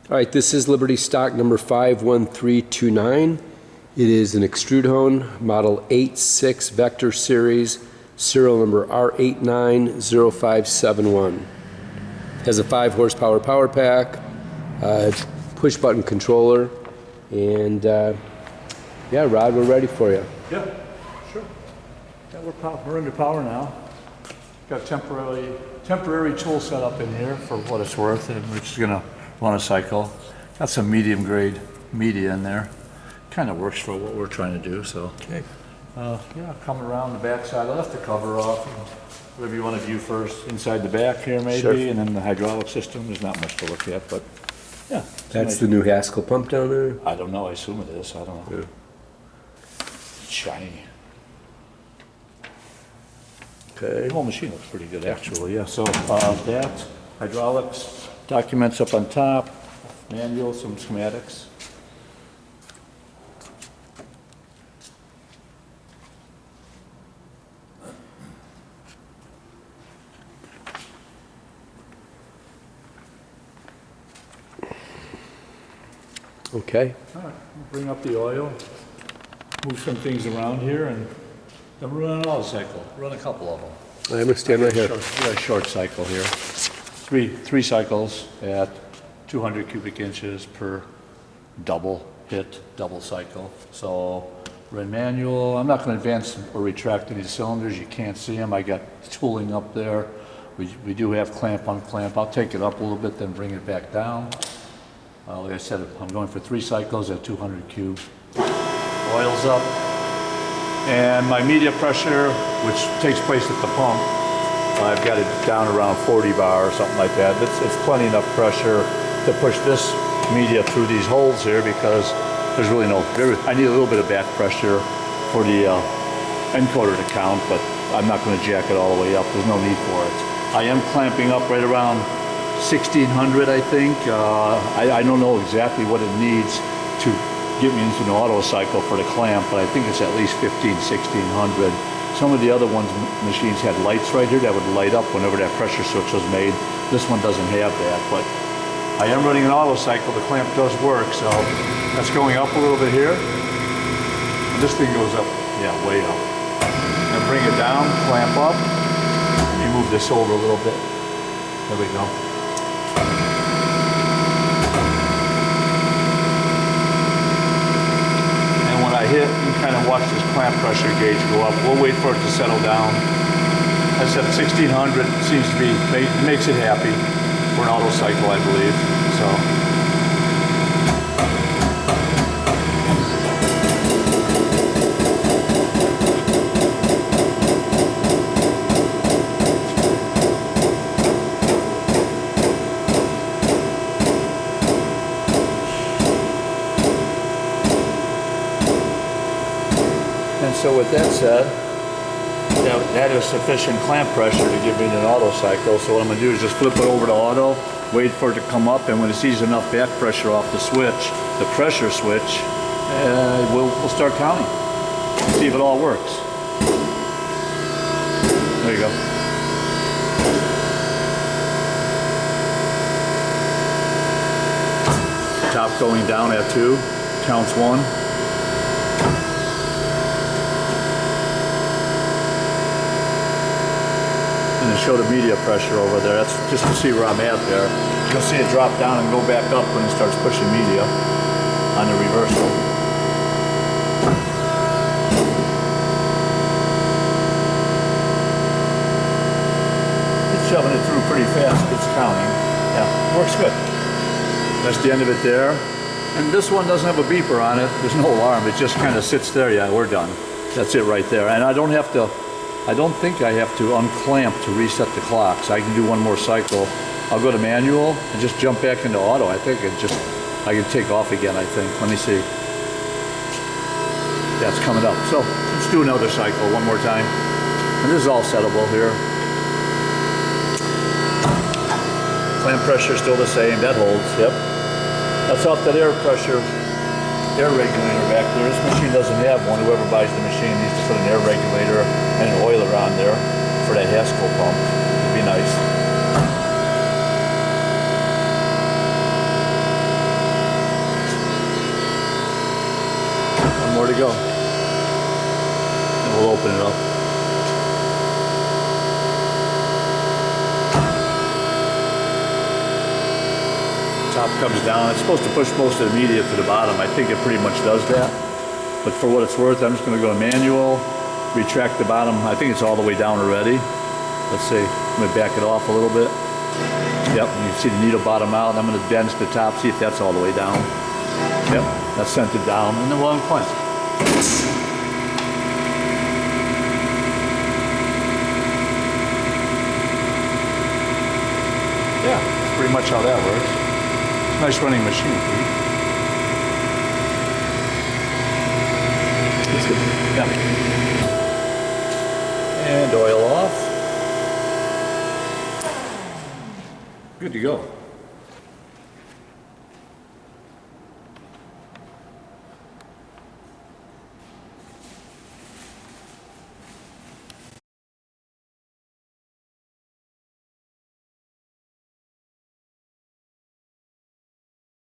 All right, this is Liberty stock number 51329. It is an Extrude hone, model 86 Vector Series, serial number R890571. Has a 5 horsepower power pack, push button controller, and yeah, Rod, we're ready for you. Yeah, sure. Yeah, we're into power now. Got temporary tool set up in here for what it's worth, and we're just gonna run a cycle. Got some medium grade media in there. Kind of works for what we're trying to do. So, okay. Yeah, coming around the back side. I'll have the cover off. Whatever you want to view first, inside the back here maybe, sure. And then the hydraulic system. There's not much to look at, but yeah. That's the new Haskell pump down there? I don't know. I assume it is. I don't know. Yeah. It's shiny. Okay. The whole machine looks pretty good, actually. Yeah. So that hydraulics documents up on top, manual, some schematics. Okay. All right, we'll bring up the oil, move some things around here, and then we'll run an auto cycle. Run a couple of them. I'm gonna stand right here. We got a short cycle here. Three cycles at 200 cubic inches per double cycle. So we're in manual. I'm not going to advance or retract any cylinders. You can't see them. I got tooling up there. We do have clamp on clamp. I'll take it up a little bit, then bring it back down. Like I said, I'm going for 3 cycles at 200 cube. Oil's up. And my media pressure, which takes place at the pump, I've got it down around 40 bar or something like that. It's plenty enough pressure to push this media through these holes here, because there's really I need a little bit of back pressure for the encoder to count, but I'm not going to jack it all the way up. There's no need for it. I am clamping up right around 1600, I think. I don't know exactly what it needs to get me into an auto cycle for the clamp, but I think it's at least 1600. Some of the other machines had lights right here that would light up whenever that pressure switch was made. This one doesn't have that, but I am running an auto cycle. The clamp does work, so that's going up a little bit here. And this thing goes up, yeah, way up. And bring it down, clamp up. Let me move this over a little bit. There we go. I hit, you kind of watch this clamp pressure gauge go up. We'll wait for it to settle down. I said 1600 seems to be, makes it happy for an auto cycle, I believe. So. So with that said, that is sufficient clamp pressure to give me an auto cycle. So what I'm going to do is just flip it over to auto, wait for it to come up, and when it sees enough back pressure off the switch, the pressure switch, we'll start counting. See if it all works. There you go. Top going down at 2, counts 1. And show the media pressure over there. That's just to see where I'm at there. You'll see it drop down and go back up when it starts pushing media on the reversal. It's shoving it through pretty fast. It's counting. Yeah, works good. That's the end of it there. And this one doesn't have a beeper on it. There's no alarm. It just kind of sits there. Yeah, we're done. That's it right there. And I don't think I have to unclamp to reset the clock, so I can do one more cycle. I'll go to manual and just jump back into auto. I think I can take off again, I think. Let me see. That's coming up. So let's do another cycle one more time. And this is all settable here. Clamp pressure is still the same. That holds, yep. That's off that air pressure, air regulator back there. This machine doesn't have one. Whoever buys the machine needs to put an air regulator and an oiler on there for that Haskell pump. It'd be nice. go. And we'll open it up. Top comes down. It's supposed to push most of the media to the bottom. I think it pretty much does that. But for what it's worth, I'm just going to go to manual, retract the bottom. I think it's all the way down already. Let's see. I'm going to back it off a little bit. Yep, and you can see the needle bottom out. I'm going to dent the top, see if that's all the way down. Yep, that's sent it down. And then we'll unclamp. Yeah, that's pretty much how that works. Nice running machine, Pete. That's good. Yeah. And oil off. Good to go.